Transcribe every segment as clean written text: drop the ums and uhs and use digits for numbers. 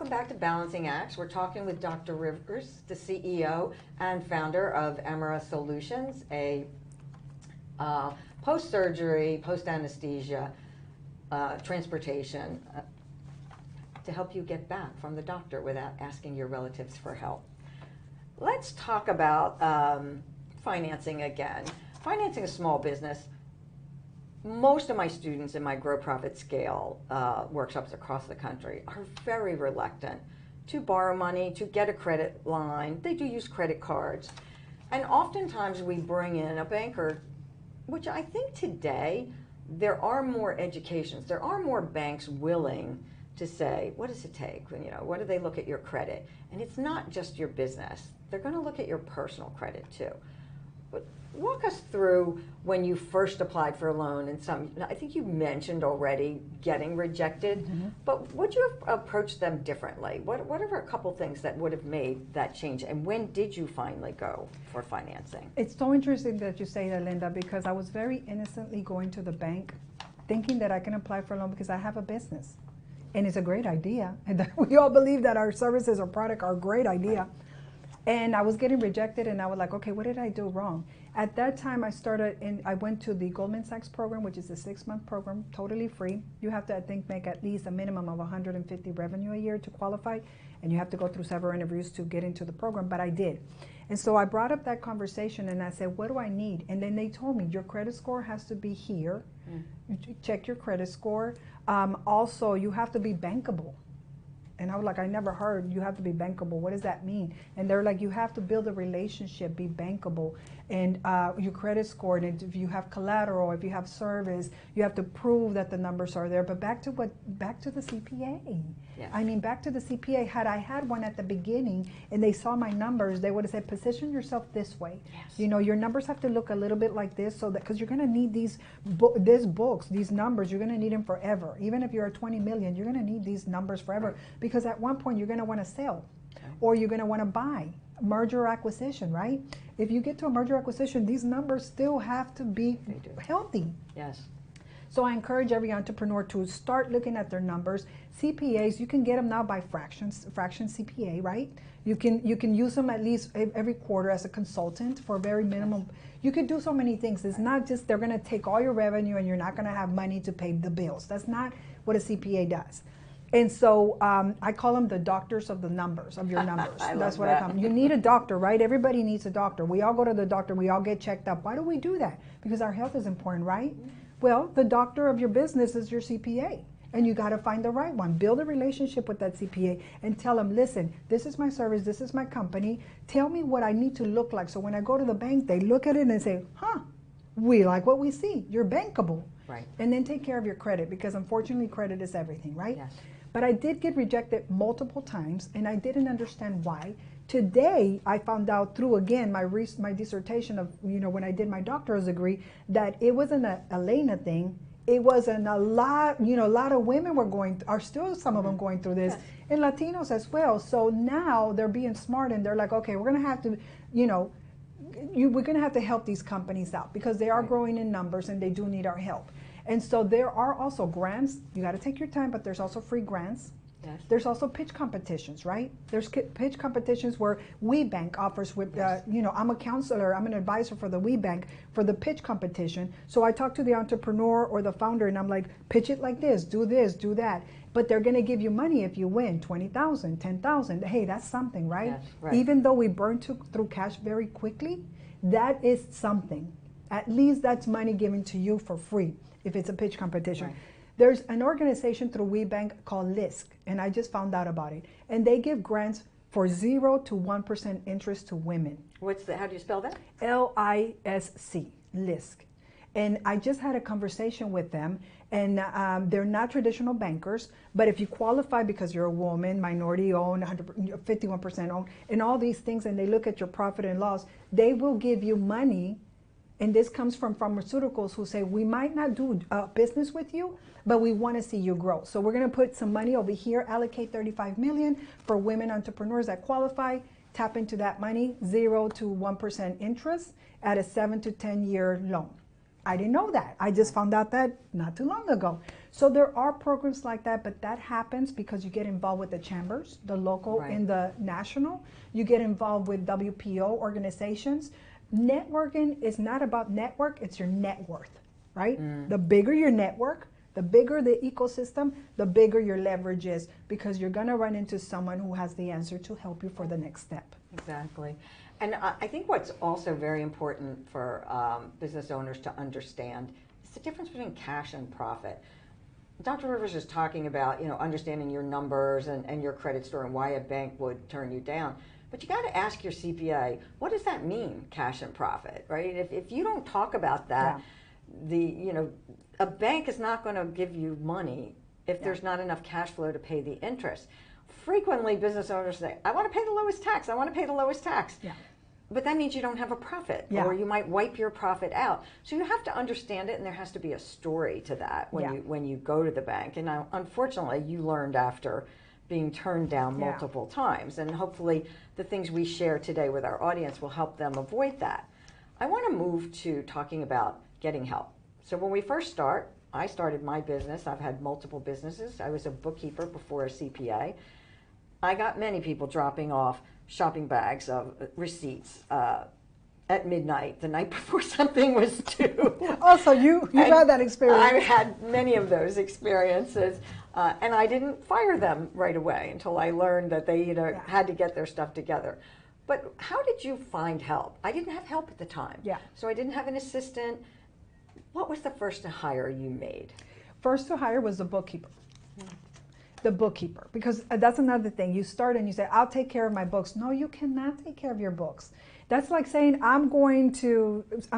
Welcome back to Balancing Acts. We're talking with Dr. Rivers, the CEO and founder of Amera Solutions, a post-surgery, post-anesthesia transportation to help you get back from the doctor without asking your relatives for help. Let's talk about financing again. Financing a small business. Most of my students in my Grow Profit Scale workshops across the country are very reluctant to borrow money, to get a credit line. They do use credit cards. And oftentimes we bring in a banker, which I think today there are more educations, there are more banks willing to say, what does it take? You know, what do they look at your credit? And it's not just your business. They're going to look at your personal credit too. But walk us through when you first applied for a loan, and I think you mentioned already getting rejected, but would you have approached them differently? What are a couple things that would have made that change, and when did you finally go for financing? It's so interesting that you say that, Linda, because I was very innocently going to the bank thinking that I can apply for a loan because I have a business. And it's a great idea. And we all believe that our services or product are a great idea. Right. And I was getting rejected, and I was like, okay, what did I do wrong? At that time, I went to the Goldman Sachs program, which is a 6-month program, totally free. You have to, I think, make at least a minimum of 150 revenue a year to qualify, and you have to go through several interviews to get into the program, but I did. And so I brought up that conversation, and I said, what do I need? And then they told me, your credit score has to be here. You check your credit score. Also, you have to be bankable. And I was like, I never heard you have to be bankable. What does that mean? And they're like, you have to build a relationship, be bankable, and your credit score. And if you have collateral, if you have service, you have to prove that the numbers are there. But back to the CPA. Yes. I mean, back to the CPA. Had I had one at the beginning and they saw my numbers, they would have said, position yourself this way. Yes. You know, your numbers have to look a little bit like this, so that because you're going to need these books, these numbers, you're going to need them forever. Even if you're at 20 million, you're going to need these numbers forever. Right. Because at one point you're going to want to sell, or you're going to want to buy. Merger or acquisition, right? If you get to a merger or acquisition, these numbers still have to be healthy. Yes. So I encourage every entrepreneur to start looking at their numbers. CPAs, you can get them now by fraction CPA, right? You can use them at least every quarter as a consultant for very minimum. Yes. You could do so many things. It's not just they're going to take all your revenue and you're not going to have money to pay the bills. That's not what a CPA does. And so I call them the doctors of the numbers, of your numbers. That's what I call them. You need a doctor, right? Everybody needs a doctor. We all go to the doctor. We all get checked up. Why do we do that? Because our health is important, right? Well, the doctor of your business is your CPA. And you got to find the right one. Build a relationship with that CPA and tell them, listen, this is my service. This is my company. Tell me what I need to look like. So when I go to the bank, they look at it and say, huh, we like what we see. You're bankable. Right. And then take care of your credit, because unfortunately credit is everything, right? Yes. But I did get rejected multiple times, and I didn't understand why. Today, I found out through, again, my dissertation of, you know, when I did my doctorate degree, that it wasn't a Elena thing. It wasn't a lot, you know, a lot of women are still some of them going through this, yes. And Latinos as well. So now they're being smart, and they're like, okay, we're going to have to, you know, we're going to have to help these companies out, because they are growing in numbers and they do need our help. And so there are also grants. You got to take your time, but there's also free grants. Yes. There's also pitch competitions, right? There's pitch competitions where WeBank offers with, yes. You know, I'm a counselor, I'm an advisor for the WeBank for the pitch competition. So I talk to the entrepreneur or the founder, and I'm like, pitch it like this, do that. But they're going to give you money if you win, 20,000, 10,000. Hey, that's something, right? Yes, right. Even though we burn through cash very quickly, that is something. At least that's money given to you for free if it's a pitch competition. Right. There's an organization through WeBank called LISC, and I just found out about it. And they give grants for 0 to 1% interest to women. How do you spell that? LISC, LISC. And I just had a conversation with them, and they're not traditional bankers, but if you qualify because you're a woman, minority owned, 51% owned, and all these things, and they look at your profit and loss, they will give you money. And this comes from pharmaceuticals who say, we might not do business with you, but we want to see you grow. So we're going to put some money over here, allocate $35 million for women entrepreneurs that qualify, tap into that money, 0 to 1% interest at a 7 to 10 year loan. I didn't know that. I just found out that not too long ago. So there are programs like that, but that happens because you get involved with the chambers, the local Right. and the national. You get involved with WPO organizations. Networking is not about network, it's your net worth, right? The bigger your network, the bigger the ecosystem, the bigger your leverage is, because you're going to run into someone who has the answer to help you for the next step. Exactly. And I think what's also very important for business owners to understand is the difference between cash and profit. Dr. Rivers is talking about, understanding your numbers and your credit score and why a bank would turn you down. But you got to ask your CPA, what does that mean, cash and profit, right? If you don't talk about that, a bank is not going to give you money if there's not enough cash flow to pay the interest. Frequently, business owners say, I want to pay the lowest tax, I want to pay the lowest tax. Yeah. But that means you don't have a profit, or you might wipe your profit out. So you have to understand it, and there has to be a story to that when you go to the bank. And unfortunately, you learned after being turned down multiple times. And hopefully the things we share today with our audience will help them avoid that. I want to move to talking about getting help. So when we first start, I started my business. I've had multiple businesses. I was a bookkeeper before a CPA. I got many people dropping off shopping bags of receipts at midnight, the night before something was due. Oh, so you've had that experience. I've had many of those experiences, and I didn't fire them right away until I learned that they had to get their stuff together. But how did you find help? I didn't have help at the time. Yeah. So I didn't have an assistant. What was the first hire you made? First to hire was the bookkeeper. The bookkeeper, because that's another thing. You start and you say, I'll take care of my books. No, you cannot take care of your books. That's like saying, I'm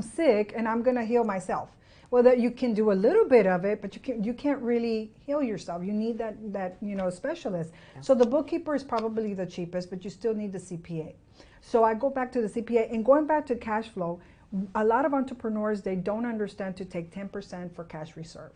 sick and I'm going to heal myself. Well, that you can do a little bit of it, but you can't really heal yourself. You need that specialist. Yeah. So the bookkeeper is probably the cheapest, but you still need the CPA. So I go back to the CPA, and going back to cash flow, a lot of entrepreneurs, they don't understand to take 10% for cash reserve.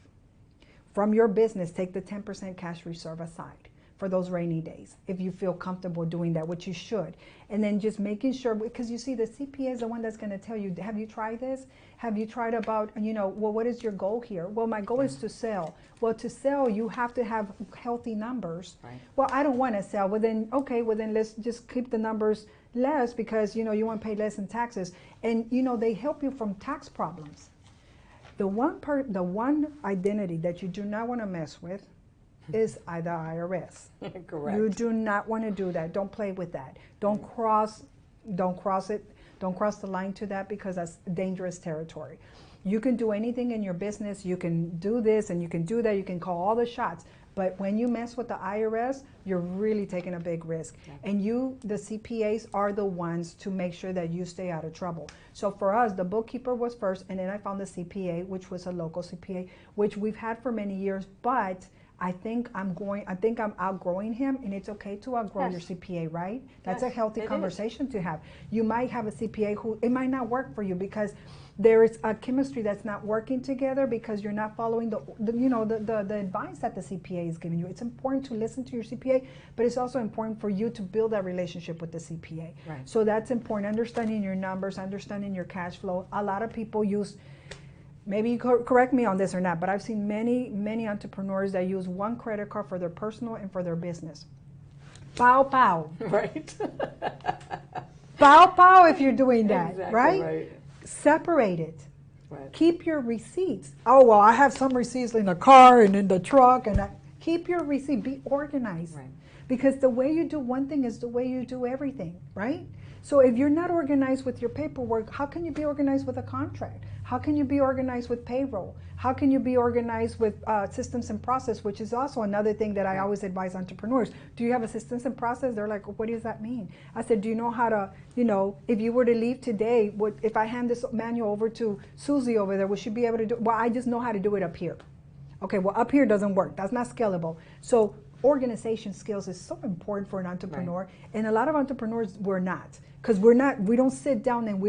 From your business, take the 10% cash reserve aside for those rainy days, if you feel comfortable doing that, which you should. And then just making sure, because you see the CPA is the one that's going to tell you, have you tried this? Have you tried about, well, what is your goal here? Well, my goal is to sell. Well, to sell, you have to have healthy numbers. Right. Well, I don't want to sell. Well, then, okay, well, then let's just keep the numbers less, because, you want to pay less in taxes. And, they help you from tax problems. The one identity that you do not want to mess with is the IRS. Correct. You do not want to do that. Don't play with that. Don't cross it. Don't cross the line to that, because that's dangerous territory. You can do anything in your business. You can do this and you can do that. You can call all the shots. But when you mess with the IRS, you're really taking a big risk. Yeah. And the CPAs are the ones to make sure that you stay out of trouble. So for us, the bookkeeper was first, and then I found the CPA, which was a local CPA, which we've had for many years. But I think I'm outgrowing him, and it's okay to outgrow your CPA, right? That's a healthy conversation to have. You might have a CPA who, it might not work for you because there is a chemistry that's not working together, because you're not following the advice that the CPA is giving you. It's important to listen to your CPA, but it's also important for you to build that relationship with the CPA. Right. So that's important, understanding your numbers, understanding your cash flow. A lot of people use, maybe you correct me on this or not, but I've seen many entrepreneurs that use one credit card for their personal and for their business. Pow, pow. Right. Pow, pow if you're doing that, exactly right? Separate it. Right. Keep your receipts. Oh, well, I have some receipts in the car and in the truck. Keep your receipt. Be organized. Right. Because the way you do one thing is the way you do everything, right? So if you're not organized with your paperwork, how can you be organized with a contract? How can you be organized with payroll? How can you be organized with systems and process, which is also another thing that I always advise entrepreneurs. Do you have a systems and process? They're like, what does that mean? I said, do you know how to, if you were to leave today, if I hand this manual over to Susie over there, would she be able to do it? Well, I just know how to do it up here. Okay, well, up here doesn't work. That's not scalable. So organization skills is so important for an entrepreneur. Right. And a lot of entrepreneurs, we're not. Because we don't sit down and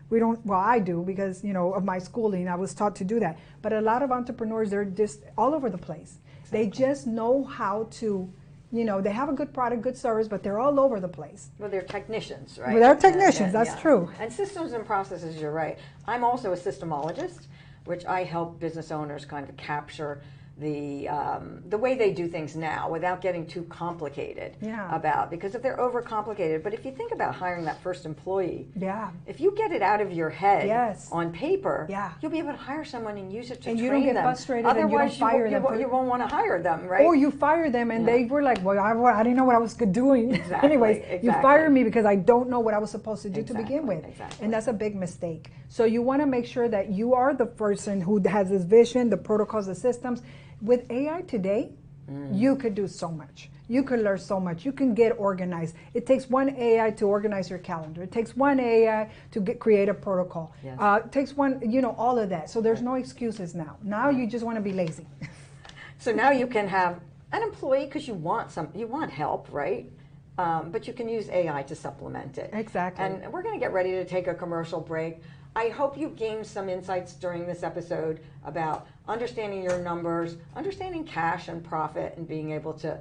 well, I do, because, of my schooling, I was taught to do that. But a lot of entrepreneurs, they're just all over the place. Exactly. They just know how to, they have a good product, good service, but they're all over the place. Well, they're technicians, right? Well, they're technicians, that's true. And systems and processes, you're right. I'm also a systemologist, which I help business owners kind of capture the way they do things now without getting too complicated about, because if they're overcomplicated, but if you think about hiring that first employee, if you get it out of your head on paper, you'll be able to hire someone and use it to train them. And you don't get frustrated. Otherwise, and you don't fire them. You won't want to hire them, right? Or you fire them and they were like, well, I didn't know what I was doing. Exactly, Anyways, you fired me because I don't know what I was supposed to do to begin with. And that's a big mistake. So you want to make sure that you are the person who has this vision, the protocols, the systems. With AI today, you could do so much. You can learn so much. You can get organized. It takes one AI to organize your calendar. It takes one AI to create a protocol. It takes one, all of that. So there's no excuses now. Now you just want to be lazy. So now you can have an employee because you want help, right? But you can use AI to supplement it. Exactly. And we're going to get ready to take a commercial break. I hope you gained some insights during this episode about understanding your numbers, understanding cash and profit, and being able to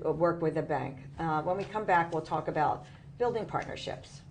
work with a bank. When we come back, we'll talk about building partnerships.